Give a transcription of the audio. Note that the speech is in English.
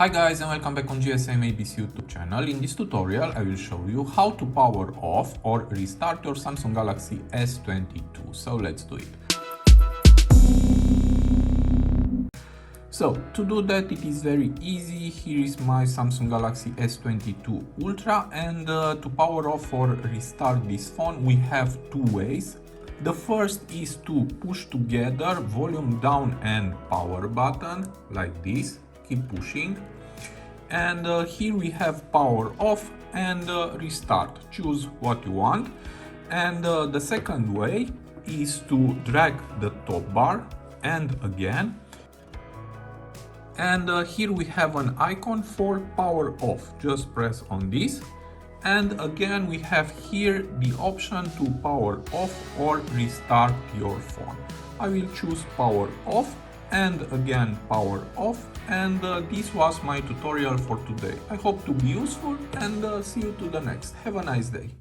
Hi guys and welcome back on GSM-ABC YouTube channel. In this tutorial I will show you how to power off or restart your Samsung Galaxy S22. So let's do it. So to do that it is very easy. Here is my Samsung Galaxy S22 Ultra, and to power off or restart this phone we have two ways. The first is to push together volume down and power button like this. Keep pushing, and here we have power off and restart. Choose what you want. And the second way is to drag the top bar and again, and here we have an icon for power off. Just press on this, and again we have here the option to power off or restart your phone. I will choose power off and again power off, and this was my tutorial for today. I hope to be useful, and see you to the next. Have a nice day.